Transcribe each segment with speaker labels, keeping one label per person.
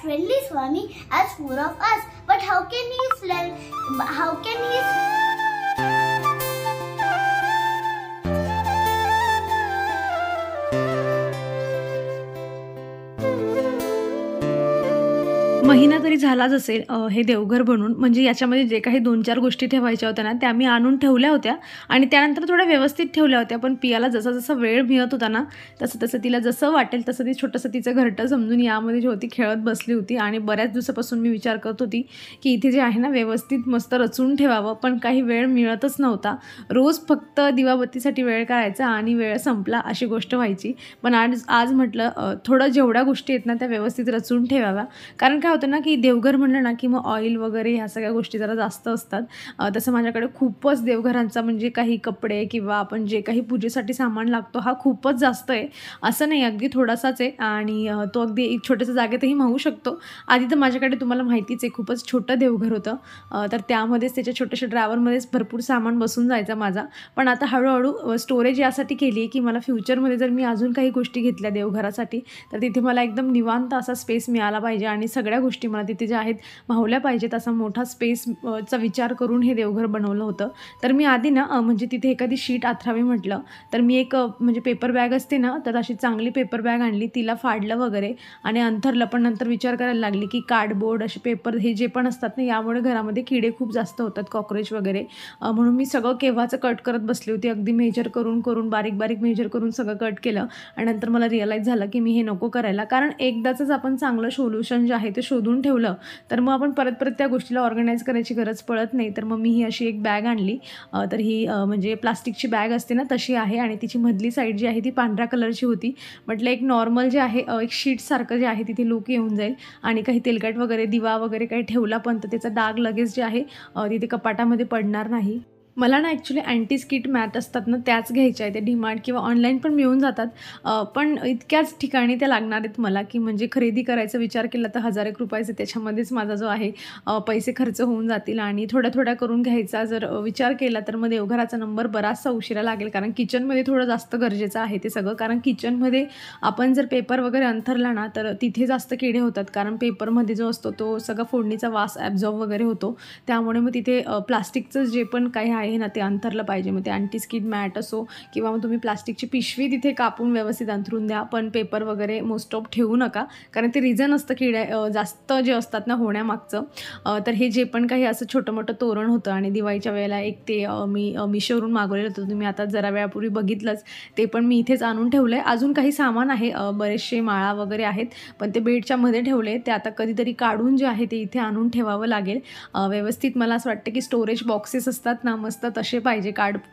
Speaker 1: friendly Swami as four of us. But how can he
Speaker 2: महिना तरी झालाच असेल हे देवघर बनवून. म्हणजे याच्यामध्ये जे काही 2-4 गोष्टी ठेवायच्या होत्या ना, त्या मी आणून ठेवल्या होत्या आणि त्यानंतर थोड्या व्यवस्थित ठेवल्या होत्या. पण पियाला जसा वेळ मिळत होता ना, तसं तिला जसं वाटेल तसं ती छोटंसं तिचं घरटं समजून यामध्ये जी होती खेळत बसली होती. आणि बऱ्याच दिवसापासून मी विचार करत होती की इथे जे आहे ना व्यवस्थित मस्त रचून ठेवावं, पण काही वेळ मिळतच नव्हता. रोज फक्त दिवाबत्तीसाठी वेळ काढायचा आणि वेळ संपला अशी गोष्ट व्हायची. पण आज म्हटलं थोडं जेवढ्या गोष्टी आहेत ना त्या व्यवस्थित रचून ठेवाव्या. कारण काय होतं ना की देवघर म्हणलं ना की मग ऑइल वगैरे ह्या सगळ्या गोष्टी जरा जास्त असतात. तसं माझ्याकडे खूपच देवघरांचा म्हणजे काही कपडे किंवा आपण जे काही पूजेसाठी सामान लागतो हा खूपच जास्त आहे. असं नाही, अगदी थोडासाच आहे आणि तो अगदी एक छोट्याशा जागेतही मावू शकतो. आधी तर माझ्याकडे तुम्हाला माहितीच आहे खूपच छोटं देवघर होतं. तर त्यामध्येच त्याच्या छोट्याशा ड्रायव्हरमध्येच भरपूर सामान बसून जायचा माझा. पण आता हळूहळू स्टोरेज यासाठी केली आहे की मला फ्युचरमध्ये जर मी अजून काही गोष्टी घेतल्या देवघरासाठी तर तिथे मला एकदम निवांत असा स्पेस मिळाला पाहिजे आणि सगळ्या गोष्टी मला तिथे ज्या आहेत मावल्या पाहिजेत. असा मोठा स्पेसचा विचार करून हे देवघर बनवलं होतं. तर मी आधी ना म्हणजे तिथे एखादी शीट आथरावी म्हटलं तर मी एक म्हणजे पेपर बॅग असते ना, तर अशी चांगली पेपर बॅग आणली, तिला फाडलं वगैरे आणि अंथरलं. पण नंतर विचार करायला लागली की कार्डबोर्ड असे पेपर हे जे पण असतात ना यामुळे घरामध्ये किडे खूप जास्त होतात, कॉकरोच वगैरे. म्हणून मी सगळं केव्हाचं कट करत बसली होती. अगदी मेजर करून बारीक मेजर करून सगळं कट केलं आणि नंतर मला रिअलाईज झालं की मी हे नको करायला. कारण एकदाच आपण चांगलं सोल्युशन जे आहे ते शोधून ठेवलं तर मग आपण परत त्या गोष्टीला ऑर्गनाईज करायची गरज पडत नाही. तर मग मी ही अशी एक बॅग आणली. तर ही म्हणजे प्लास्टिकची बॅग असते ना तशी आहे आणि तिची मधली साईड जी आहे ती पांढऱ्या कलरची होती. म्हटलं एक नॉर्मल जे आहे एक शीटसारखं जे आहे तिथे लूक येऊन जाईल आणि काही तेलकट वगैरे दिवा वगैरे काही ठेवला पण तर त्याचा डाग लगेच जे आहे तिथे कपाटामध्ये पडणार नाही. मला ना ॲक्च्युली अँटी स्किट मॅट असतात ना त्याच घ्यायच्या आहेत. ते डीमार्ट किंवा ऑनलाईन पण मिळून जातात. पण इतक्याच ठिकाणी त्या लागणार आहेत मला की म्हणजे खरेदी करायचा विचार केला तर 1000 एक रुपयाचे त्याच्यामध्येच माझा जो आहे पैसे खर्च होऊन जातील. आणि थोड्या करून घ्यायचा जर विचार केला तर मग देवघराचा नंबर बराचसा उशिरा लागेल. कारण किचनमध्ये थोडं जास्त गरजेचं आहे ते सगळं. कारण किचनमध्ये आपण जर पेपर वगैरे अंथरला ना तर तिथे जास्त किडे होतात. कारण पेपरमध्ये जो असतो तो सगळा फोडणीचा वास ॲब्झॉर्ब वगैरे होतो. त्यामुळे मग तिथे प्लास्टिकचं जे पण काही आहे ना ते अंथरलं पाहिजे. मग ते अँटी स्किड मॅट असो किंवा मग तुम्ही प्लास्टिकची पिशवी तिथे कापून व्यवस्थित अंथरून द्या. पण पेपर वगैरे मोस्ट ऑफ ठेवू नका. कारण ते रिझन असतं किड्या जास्त जे असतात ना होण्यामागचं. तर हे जे पण काही असं छोटं मोठं तोरण होतं आणि दिवाळीच्या वेळेला एक ते मी मिशोवरून मागवलेलं होतं. तुम्ही आता जरा वेळापूर्वी बघितलंच. ते पण मी इथेच आणून ठेवलं आहे. अजून काही सामान आहे, बरेचसे माळा वगैरे आहेत पण ते बेडच्या मध्ये ठेवले. ते आता कधीतरी काढून जे आहे ते इथे आणून ठेवावं लागेल व्यवस्थित. मला असं वाटतं की स्टोरेज बॉक्सेस असतात ना मस्त तसे पाहिजे.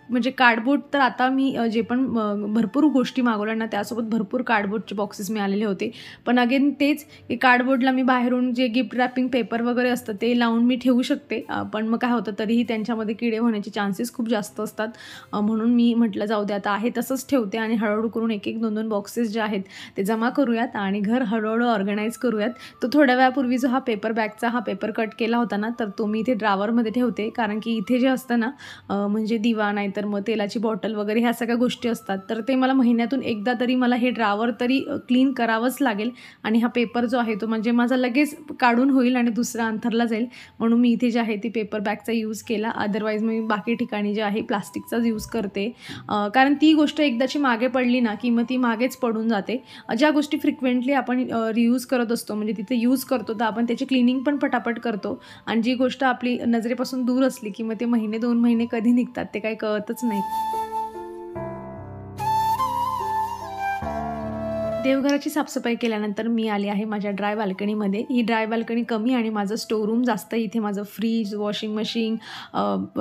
Speaker 2: म्हणजे कार्डबोर्ड तर आता मी जे पण भरपूर गोष्टी मागवल्या ना त्यासोबत भरपूर कार्डबोर्डचे बॉक्सेस मिळालेले होते. पण अगेन तेच की कार्डबोर्डला मी बाहेरून जे गिफ्ट रॅपिंग पेपर वगैरे असतं ते लावून मी ठेवू शकते. पण मग काय होतं तरीही त्यांच्यामध्ये किडे होण्याचे चान्सेस खूप जास्त असतात. म्हणून मी म्हटलं जाऊ दे आता आहे तसंच ठेवते आणि हळूहळू करून 1-2 बॉक्सेस जे आहेत ते जमा करूयात आणि घर हळूहळू ऑर्गनाईज करूयात. तो थोड्या वेळापूर्वी जो हा पेपर बॅगचा हा पेपर कट केला होता ना तर तो मी इथे ड्रावरमध्ये ठेवते. कारण की इथे जे असतं ना म्हणजे दिवा नाही तर मग तेलाची बॉटल वगैरे ह्या सगळ्या गोष्टी असतात तर ते मला महिन्यातून एकदा तरी मला हे ड्रावर तरी क्लीन करावंच लागेल. आणि हा पेपर जो आहे तो म्हणजे माझा लगेच काढून होईल आणि दुसरा अंथरला जाईल. म्हणून मी इथे जे आहे ती पेपर बॅगचा यूज केला. अदरवाईज मी बाकी ठिकाणी जे आहे प्लास्टिकचाच यूज करते. कारण ती गोष्ट एकदाची मागे पडली ना की मग ती मागेच पडून जाते. ज्या गोष्टी फ्रिक्वेंटली आपण रियूज करत असतो म्हणजे तिथे यूज करतो तर आपण त्याची क्लिनिंग पण पटापट करतो. आणि जी गोष्ट आपली नजरेपासून दूर असली की मग ते 1-2 महिने कधी निघतात ते काही कळतच नाही. देवघराची साफसफाई केल्यानंतर मी आली आहे माझ्या ड्राय बाल्कनीमध्ये. ही ड्राय बाल्कनी कमी आणि माझं स्टोरूम जास्त. इथे माझं फ्रीज, वॉशिंग मशीन,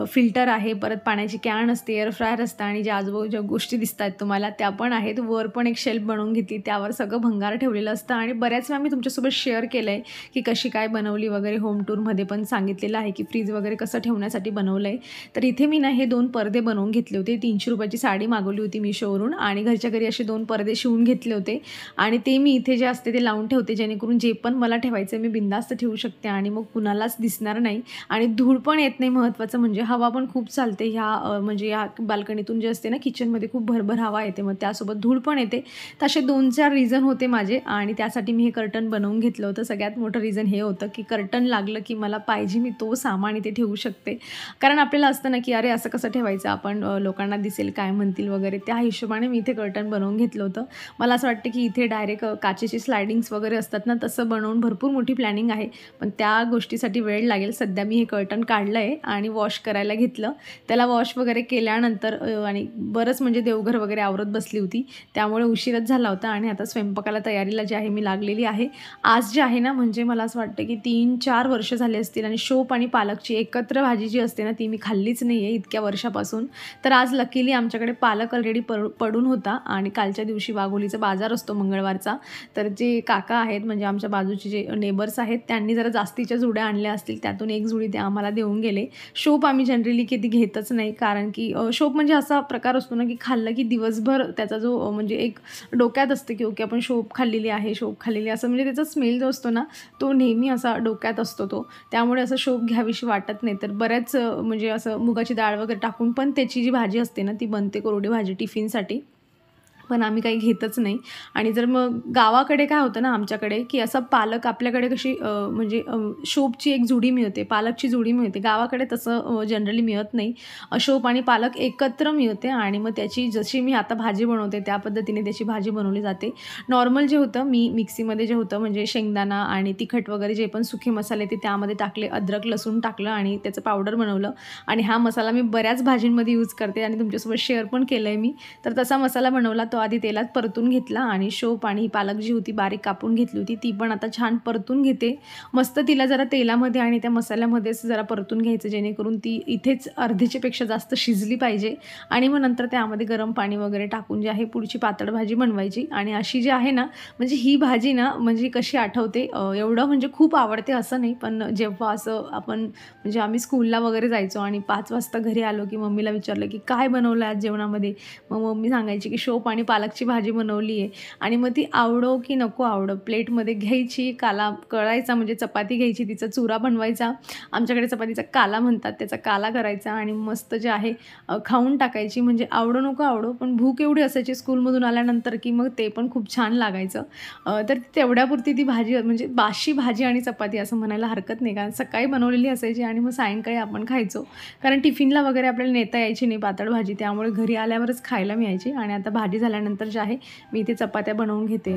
Speaker 2: फिल्टर आहे, परत पाण्याची कॅन असते, एअर फ्रायर असतं आणि ज्या आजूबाजूच्या गोष्टी दिसत आहेत तुम्हाला त्या पण आहेत. वर पण एक शेल्फ बनवून घेतली, त्यावर सगळं भंगार ठेवलेलं असतं. आणि बऱ्याच वेळा मी तुमच्यासोबत शेअर केलं आहे की कशी काय बनवली वगैरे. होम टूरमध्ये पण सांगितलेलं आहे की फ्रीज वगैरे कसं ठेवण्यासाठी बनवलं आहे. तर इथे मी ना हे 2 पडदे बनवून घेतले होते. 300 रुपयाची साडी मागवली होती मिशोवरून आणि घरच्या घरी असे 2 पडदे शिवून घेतले होते. आणि ते मी इथे जे असते ते लावून ठेवते, जेणेकरून जे पण मला ठेवायचं मी बिंदास्त ठेवू शकते आणि मग कुणालाच दिसणार नाही आणि धूळ पण येत नाही. महत्त्वाचं म्हणजे हवा पण खूप चालते ह्या म्हणजे या बाल्कनीतून जे असते ना, किचनमध्ये खूप भरभर हवा येते, मग त्यासोबत धूळ पण येते. तर असे 2-4 रिझन होते माझे आणि त्यासाठी मी हे कर्टन बनवून घेतलं होतं. सगळ्यात मोठं रिझन हे होतं की कर्टन लागलं की मला पाहिजे मी तो सामान इथे ठेवू शकते. कारण आपल्याला असतं ना की अरे असं कसं ठेवायचं, आपण लोकांना दिसेल काय म्हणतील वगैरे, त्या हिशोबाने मी इथे कर्टन बनवून घेतलं होतं. मला असं वाटतं की इथे डायरेक्ट काचेची स्लायडिंग्स वगैरे असतात ना, तसं बनवून भरपूर मोठी प्लॅनिंग आहे, पण त्या गोष्टीसाठी वेळ लागेल. सध्या मी हे कर्टन काढलं आहे आणि वॉश करायला घेतलं. त्याला वॉश वगैरे केल्यानंतर आणि बरंच म्हणजे देवघर वगैरे आवरत बसली होती, त्यामुळे उशीरच झाला होता आणि आता स्वयंपाकाला तयारीला जे आहे मी लागलेली आहे. आज जे आहे ना, म्हणजे मला असं वाटतं की 3-4 वर्ष झाले असतील आणि शोप आणि पालकची एकत्र भाजी जी असते ना, ती मी खाल्लीच नाही आहे इतक्या वर्षापासून. तर आज लकीली आमच्याकडे पालक ऑलरेडी पडून होता आणि कालच्या दिवशी वाघोलीचा बाजार असतो मंगळवारचा, तर जे काका आहेत म्हणजे आमच्या बाजूचे जे नेबर्स आहेत, त्यांनी जरा जास्तीच्या जुड्या आणल्या असतील, त्यातून एक जुडी ते आम्हाला देऊन गेले. शोप आम्ही जनरली कधी घेतच नाही, कारण की शोप म्हणजे असा प्रकार असतो ना की खाल्लं की दिवसभर त्याचा जो म्हणजे एक डोक्यात असतं की ओके आपण शोप खाल्लेली आहे, शोप खाल्लेली, असं म्हणजे त्याचा स्मेल जो असतो ना तो नेहमी असा डोक्यात असतो तो, त्यामुळे असं शोप घ्यावीशी वाटत नाही. तर बऱ्याच म्हणजे असं मुगाची डाळ वगैरे टाकून पण त्याची जी भाजी असते ना ती बनते, कोरडी भाजी टिफिनसाठी, पण आम्ही काही घेतच नाही. आणि जर मग गावाकडे काय होतं ना आमच्याकडे की असं पालक आपल्याकडे कशी म्हणजे शोपची एक जुडी मिळते, पालकची जुडी मिळते, गावाकडे तसं जनरली मिळत नाही. शोप आणि पालक एकत्र मिळते आणि मग त्याची जशी मी आता भाजी बनवते त्या पद्धतीने त्याची भाजी बनवली जाते. नॉर्मल जे होतं मी मिक्सीमध्ये जे होतं म्हणजे शेंगदाणा आणि तिखट वगैरे जे पण सुखे मसाले ते त्यामध्ये टाकले, अद्रक लसूण टाकलं आणि त्याचं पावडर बनवलं आणि हा मसाला मी बऱ्याच भाजींमध्ये यूज करते आणि तुमच्यासोबत शेअर पण केलं आहे मी. तर तसा मसाला बनवला, तो आधी तेलात परतून घेतला आणि शोप आणि पालक जी होती बारीक कापून घेतली होती ती पण आता छान परतून घेते. मस्त तिला जरा तेलामध्ये आणि त्या मसाल्यामध्येच जरा परतून घ्यायचं, जेणेकरून ती इथेच अर्धीच्या पेक्षा जास्त शिजली पाहिजे आणि मग नंतर त्यामध्ये गरम पाणी वगैरे टाकून जी आहे पुढची पातळ भाजी बनवायची. आणि अशी जी आहे ना, म्हणजे ही भाजी ना म्हणजे कशी आठवते, एवढं म्हणजे खूप आवडते असं नाही, पण जेव्हा असं आपण म्हणजे आम्ही स्कूलला वगैरे जायचो आणि 5 वाजता घरी आलो की मम्मीला विचारलं की काय बनवलं आज जेवणामध्ये, मग मम्मी सांगायची की शोप आणि पालकची भाजी बनवली आहे. आणि मग ती आवडो की नको आवडो प्लेटमध्ये घ्यायची, काला कळायचा म्हणजे चपाती घ्यायची, तिचा चुरा बनवायचा, आमच्याकडे चपातीचा काला म्हणतात, त्याचा काला करायचा आणि मस्त जे आहे खाऊन टाकायची. म्हणजे आवडो नको आवडो, पण भूक एवढी असायची स्कूलमधून आल्यानंतर की मग ते पण खूप छान लागायचं. तर तेवढ्यापुरती ती भाजी म्हणजे बाशी भाजी आणि चपाती असं म्हणायला हरकत नाही, कारण सकाळी बनवलेली असायची आणि मग सायंकाळी आपण खायचो, कारण टिफिनला वगैरे आपल्याला नेता यायची नाही पातळ भाजी, त्यामुळे घरी आल्यावरच खायला मिळायची. आणि आता भाजी झाल्यानंतर जे आहे मी इथे चपात्या बनवून घेते.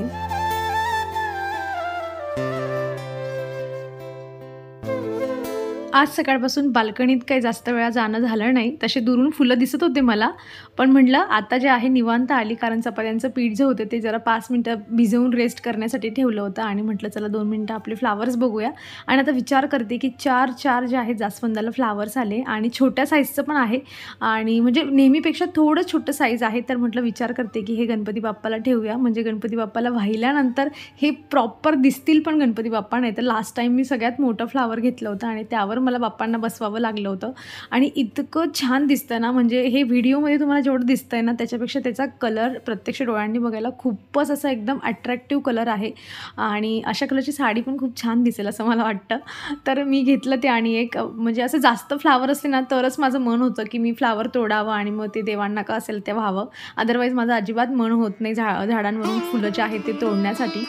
Speaker 2: आज सकाळपासून बाल्कनीत काही जास्त वेळा जाणं झालं नाही, तसे दुरून फुलं दिसत होते मला, पण म्हटलं आता जे आहे निवांत आली, कारण चपात्यांचं पीठ जे होते ते जरा 5 मिनटं भिजवून रेस्ट करण्यासाठी ठेवलं होतं आणि म्हटलं चला 2 मिनटं आपले फ्लावर्स बघूया. आणि आता विचार करते की 4 जे आहेत जास्वंदाला फ्लावर्स आले आणि छोट्या साईजचं पण आहे आणि म्हणजे नेहमीपेक्षा थोडं छोटं साईज आहे. तर म्हटलं विचार करते की हे गणपती बाप्पाला ठेवूया, म्हणजे गणपती बाप्पाला वाहिल्यानंतर हे प्रॉपर दिसतील पण गणपती बाप्पा. नाही तर लास्ट टाईम मी सगळ्यात मोठं फ्लावर घेतलं होतं आणि त्यावर मला बाप्पांना बसवावं लागलं होतं आणि इतकं छान दिसतं ना, म्हणजे हे व्हिडिओमध्ये तुम्हाला जेवढं दिसतंय ना त्याच्यापेक्षा त्याचा कलर प्रत्यक्ष डोळ्यांनी बघायला खूपच असा एकदम अट्रॅक्टिव्ह कलर आहे आणि अशा कलरची साडी पण खूप छान दिसेल असं मला वाटतं. तर मी घेतलं ते आणि एक म्हणजे असं जास्त फ्लावर असते ना तरच माझं मन होतं की मी फ्लावर तोडावं आणि मग ते देवांना का असेल ते व्हावं, अदरवाईज माझं अजिबात मन होत नाही झाडांवरून फुलं जे आहेत ते तोडण्यासाठी.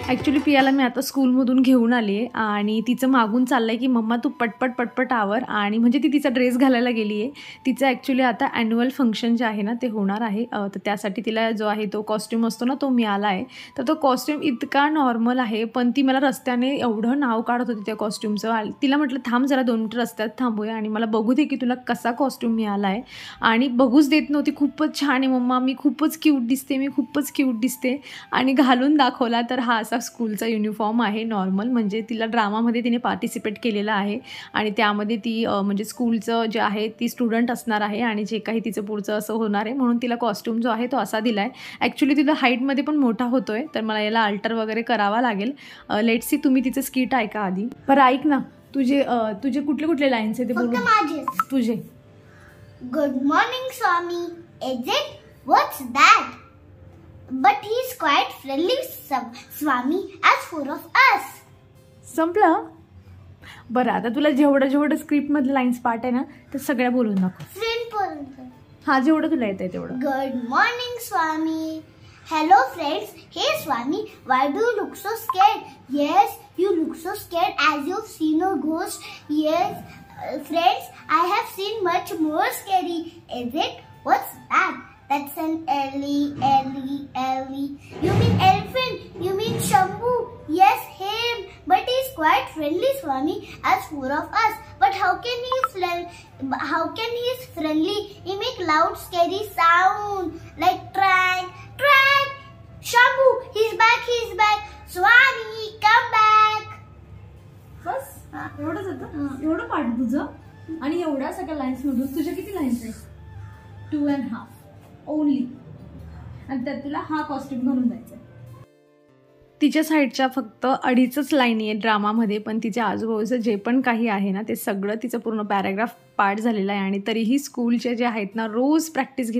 Speaker 2: ॲक्च्युली पियाला मी आता स्कूलमधून घेऊन आली आहे आणि तिचं मागून चाललं आहे की मम्मा तू पटपट आवर, आणि म्हणजे ती तिचा ड्रेस घालायला गेली आहे. तिचं ॲक्च्युली आता ॲन्युअल फंक्शन जे आहे ना ते होणार आहे, तर त्यासाठी तिला जो आहे तो कॉस्ट्यूम असतो ना तो मिळाला आहे. तर तो कॉस्ट्यूम इतका नॉर्मल आहे, पण ती मला रस्त्याने एवढं नाव काढत होती त्या कॉस्ट्यूमचं. तिला म्हटलं थांब जरा 2 मिनिटं रस्त्यात थांबूया आणि मला बघू दे की तुला कसा कॉस्ट्यूम मिळाला आहे, आणि बघूच देत नव्हती. खूपच छान आहे मम्मा, मी खूपच क्यूट दिसते, मी खूपच क्यूट दिसते, आणि घालून दाखवला तर हा असा स्कूलचा युनिफॉर्म आहे नॉर्मल. म्हणजे तिला ड्रामामध्ये तिने पार्टिसिपेट केलेला आहे आणि त्यामध्ये ती म्हणजे स्कूलचं जे आहे ती स्टुडंट असणार आहे आणि जे काही तिचं पुढचं असं होणार आहे, म्हणून तिला कॉस्ट्यूम जो आहे तो असा दिला आहे. ॲक्च्युली तिला हाईटमध्ये पण मोठा होतो आहे, तर मला याला अल्टर वगैरे करावा लागेल. Let's see. तुम्ही तिचं स्किट ऐका आधी. बरं ऐक ना, तुझे कुठले लाईन्स आहे ते बोलू.
Speaker 1: तुझे Good morning, Swami. Is it? What's that? But he's quite friendly, Swami, as four of us.
Speaker 2: संपलं. बरं, आता तुला जेवढं स्क्रिप्टमधले लाईन्स पाठ आहे ना ते सगळ्या बोलून दाखव.
Speaker 1: Friend.
Speaker 2: हा, जेवढं तुला येतंय तेवढं.
Speaker 1: Good morning, Swami. Hello, friends. Hey, Swami. Why do you look so scared? Yes, you look so scared as you've seen a ghost. Yes, friends, I have seen much more scary. Is it? What's that? That's an Ellie. You mean elephant? You mean Shambhu? Yes, him. But he's quite friendly, Swami, as four of us. But how can he is friendly? He make loud, scary sound like track. Shambhu, he's back. Swami, come back.
Speaker 2: बस एवढंच होतं. एवढं पाठ तुझं. आणि एवढ्या सगळ्या lines मधून तुझ्या किती लाईन्स आहेत? 2.5 ओनली. आणि त्यात तुला हा कॉस्ट्यूम घालून जायचं. तिच्या साईडच्या फक्त 2.5 लाईनी आहेत ड्रामामध्ये, पण तिच्या आजूबाजूचं जे पण काही आहे ना ते सगळं तिचं पूर्ण पॅराग्राफ पाठ झालेला आहे. आणि तरीही स्कूलचे जे आहेत ना रोज प्रॅक्टिस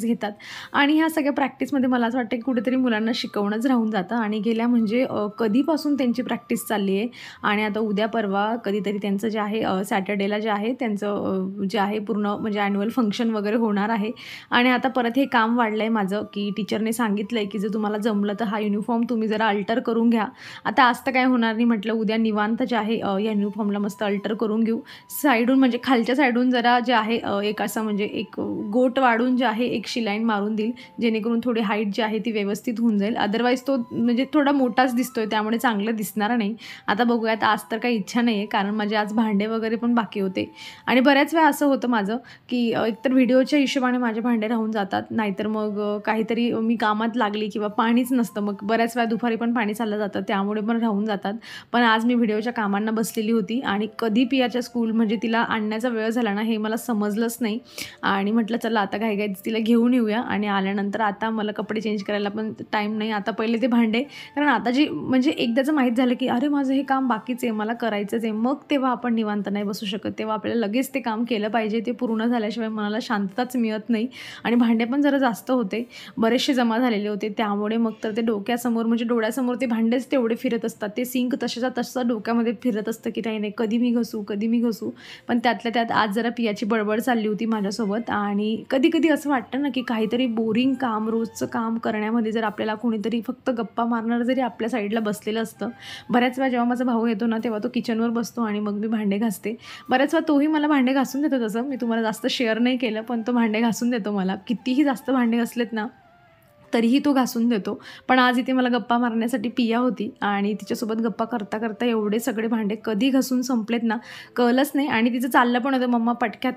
Speaker 2: घेतात. आणि ह्या सगळ्या प्रॅक्टिसमध्ये मला असं वाटतं की कुठेतरी मुलांना शिकवणंच राहून जातं. आणि गेल्या म्हणजे कधीपासून त्यांची प्रॅक्टिस चालली आहे. आणि आता उद्या परवा कधीतरी त्यांचं जे आहे सॅटर्डेला जे आहे त्यांचं जे आहे पूर्ण म्हणजे ॲन्युअल फंक्शन वगैरे होणार आहे. आणि आता परत हे काम वाढलं आहे माझं की टीचरने सांगितलं आहे की जर तुम्हाला जमलं तर हा युनिफॉर्म तुम्ही जरा अल्टर करून घ्या. आता आज तर काय होणार नाही, म्हटलं उद्या निवांत जे आहे या युनिफॉर्मला मस्त अल्टर करून घेऊ. साईडून म्हणजे खालच्या साईडून जरा जे आहे एक असं म्हणजे एक गोट वाढून जे आहे एक शिलाईन मारून देईल, जेणेकरून थोडी हाईट जी आहे ती व्यवस्थित होऊन जाईल. अदरवाईज तो म्हणजे थोडा मोठाच दिसतोय, त्यामुळे चांगलं दिसणार नाही. आता बघूयात. आज तर काही इच्छा नाही आहे, कारण माझे आज भांडे वगैरे पण बाकी होते. आणि बऱ्याच वेळा असं होतं माझं की एकतर व्हिडिओच्या हिशोबाने माझे भांडे राहून जातात, नाहीतर मग काहीतरी मी कामात लागली किंवा पाणीच नसतं, मग बऱ्याच वेळा दुपारी पण पाणी चाललं जातं, त्यामुळे पण राहून जातात. पण आज मी व्हिडिओच्या कामांना बसलेली होती आणि कधी पियाच्या स्कूल म्हणजे तिला आणण्याचा वेळ झाला ना हे मला समजलंच नाही. आणि म्हटलं चला आता घाईघाईत तिला घेऊन येऊया. आणि आल्यानंतर आता मला कपडे चेंज करायला पण टाईम नाही. आता पहिले ते भांडे, कारण आता जी म्हणजे एकदाचं माहीत झालं की अरे माझं हे काम बाकीच आहे, मला करायचंच आहे, मग तेव्हा आपण निवांत नाही बसू शकत. तेव्हा आपल्याला लगेच ते काम केलं पाहिजे. ते पूर्ण झाल्याशिवाय मनाला शांतताच मिळत नाही. आणि भांडे पण जरा जास्त होते, बरेचसे जमा झालेले होते, त्यामुळे मग तर ते डोक्यासमोर म्हणजे डोळ्यासमोर ते भांडेच तेवढे फिरत असतात. ते सिंक तशाच्या तसं डोक्यामध्ये फिरत असतं की नाही कधी मी घसू. पण त्यातल्या त्यात आज जरा पियाची बडबड चालली होती माझ्यासोबत. आणि कधी कधी असं वाटतं ना की काहीतरी बोरिंग काम रोजचं काम करण्यामध्ये जर आपल्याला कोणीतरी फक्त गप्पा मारणार जरी आपल्या साईडला बसलेलं असतं. बऱ्याच वेळा जेव्हा माझा भाऊ येतो ना तेव्हा तो किचनवर बसतो आणि मग मी भांडे घासते. बऱ्याच वेळा तोही मला भांडे घासून देतो. तसं मी तुम्हाला जास्त शेअर नाही केलं, पण तो भांडे घासून देतो मला. कितीही जास्त भांडे घासलेत ना तरीही तो घासून देतो. पण आज इथे मला गप्पा मारण्यासाठी पिया होती आणि तिच्यासोबत गप्पा करता करता एवढे सगळे भांडे कधी घासून संपलेत ना कळलंच नाही. आणि तिचं चाललं पण होतं, मम्मा फटक्यात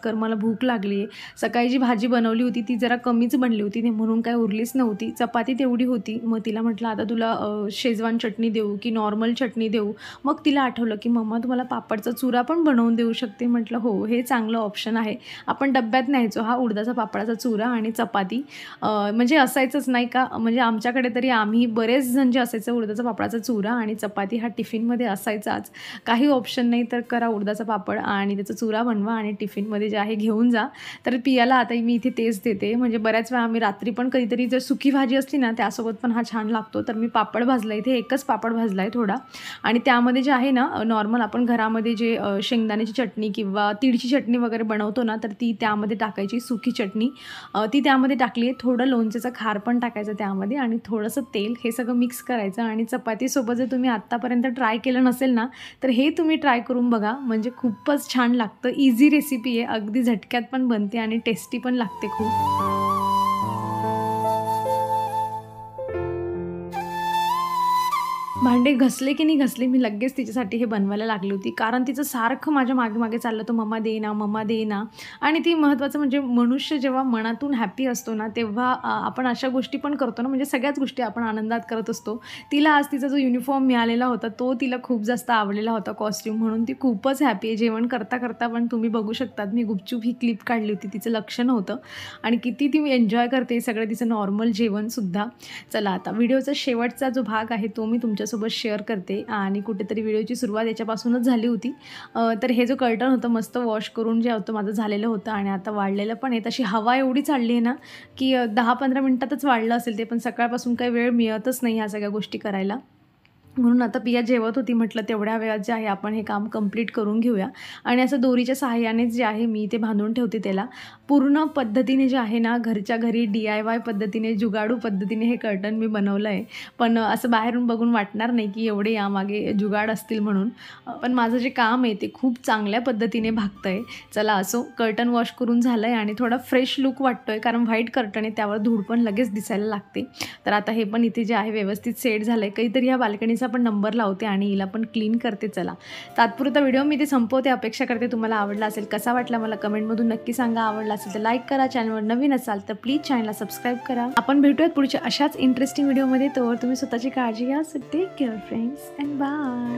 Speaker 2: कर, मला भूक लागली आहे. सकाळी जी भाजी बनवली होती ती जरा कमीच बनली होती, ते म्हणून काय उरलीच नव्हती. चपाती तेवढी होती. मग तिला म्हटलं आता तुला शेजवान चटणी देऊ की नॉर्मल चटणी देऊ. मग तिला आठवलं की मम्मा तुम्हाला पापडचा चुरा पण बनवून देऊ शकते. म्हटलं हो, हे चांगलं ऑप्शन आहे. आपण डब्यात न्यायचो हा उडदाचा पापडाचा चुरा आणि चपाती. म्हणजे असायचंच नाही का, म्हणजे आमच्याकडे तरी आम्ही बरेच जण जे असायचं उडदाचा पापडाचा चुरा आणि चपाती हा टिफिनमध्ये असायचाच. काही ऑप्शन नाही तर करा उडदाचा पापड आणि त्याचा चुरा बनवा आणि टिफिनमध्ये जे आहे घेऊन जा. तर पियाला आता मी इथे तेच देते. म्हणजे बऱ्याच वेळा आम्ही रात्री पण कधीतरी जर सुकी भाजी असली ना त्यासोबत पण हा छान लागतो. तर मी पापड भाजला, इथे एकच पापड भाजला आहे थोडा. आणि त्यामध्ये जे आहे ना नॉर्मल आपण घरामध्ये जे शेंगदाण्याची चटणी किंवा तिळची चटणी वगैरे बनवतो ना तर ती त्यामध्ये टाकायची, सुकी चटणी ती त्यामध्ये टाकली आहे. थोडं लोणचेचा खार पण टाकायचं त्यामध्ये आणि थोडंसं तेल, हे सगळं मिक्स करायचं. आणि चपातीसोबत जर तुम्ही आत्तापर्यंत ट्राय केलं नसेल ना तर हे तुम्ही ट्राय करून बघा, म्हणजे खूपच छान लागतं. इझी रेसिपी आहे, अगदी झटक्यात पण बनते आणि टेस्टी पण लागते खूप. भांडे घसले की नाही घसले, मी लगेच तिच्यासाठी हे बनवायला लागली होती, कारण तिचं सारखं माझ्या मागे मागे चाललं होतं मम्मा दे ना. आणि ती महत्त्वाचं म्हणजे मनुष्य जेव्हा मनातून हॅपी असतो ना तेव्हा आपण अशा गोष्टी पण करतो ना, म्हणजे सगळ्याच गोष्टी आपण आनंदात करत असतो. तिला आज तिचा जो युनिफॉर्म मिळालेला होता तो तिला खूप जास्त आवडलेला होता कॉस्ट्यूम, म्हणून ती खूपच हॅपी आहे. जेवण करता करता पण तुम्ही बघू शकतात मी गुपचूप ही क्लिप काढली होती, तिचं लक्ष नव्हतं. आणि किती ती एन्जॉय करते सगळं तिचं नॉर्मल जेवणसुद्धा. चला आता व्हिडिओचा शेवटचा जो भाग आहे तो मी तुमच्यासोबत तुमच्यासोबत शेअर करते आणि कुठेतरी व्हिडिओची सुरुवात याच्यापासूनच झाली होती. तर हे जो कर्टन होतं मस्त वॉश करून जे होतं माझं झालेलं होतं आणि आता वाळलेलं पण आहे. तशी हवा एवढी चालली आहे ना की 10-15 मिनटातच वाळलं असेल ते, पण सकाळपासून काही वेळ मिळतच नाही ह्या सगळ्या गोष्टी करायला. म्हणून आता पिया जेवत होती, म्हटलं तेवढ्या वेळात जे आहे आपण हे काम कंप्लीट करून घेऊया. आणि असं दोरीच्या सहाय्यानेच जे आहे मी ते बांधून ठेवते त्याला. पूर्ण पद्धतीने जे आहे ना घरच्या घरी DIY पद्धतीने, जुगाडू पद्धतीने हे कर्टन मी बनवलं आहे. पण असं बाहेरून बघून वाटणार नाही की एवढे यामागे जुगाड असतील म्हणून. पण माझं जे काम आहे ते खूप चांगल्या पद्धतीने भागतं आहे. चला असो, कर्टन वॉश करून झालं आहे आणि थोडा फ्रेश लुक वाटतो आहे, कारण व्हाईट कर्टन आहे त्यावर धूळ पण लगेच दिसायला लागते. तर आता हे पण इथे जे आहे व्यवस्थित सेट झालं आहे. काहीतरी ह्या बाल्कनीचा पण नंबर लावते आणि हिला पण क्लीन करते. चला तात्पुरता व्हिडिओ मी ते संपवते. अपेक्षा करते तुम्हाला आवडला असेल. कसा वाटला मला कमेंटमधून नक्की सांगा. आवडला असेल तर लाईक करा. चॅनलवर नवीन असाल तर प्लीज चॅनलला सबस्क्राईब करा. आपण भेटूयात पुढच्या अशाच इंटरेस्टिंग व्हिडिओमध्ये. तोवर तुम्ही स्वतःची काळजी घ्या. So take care friends and bye.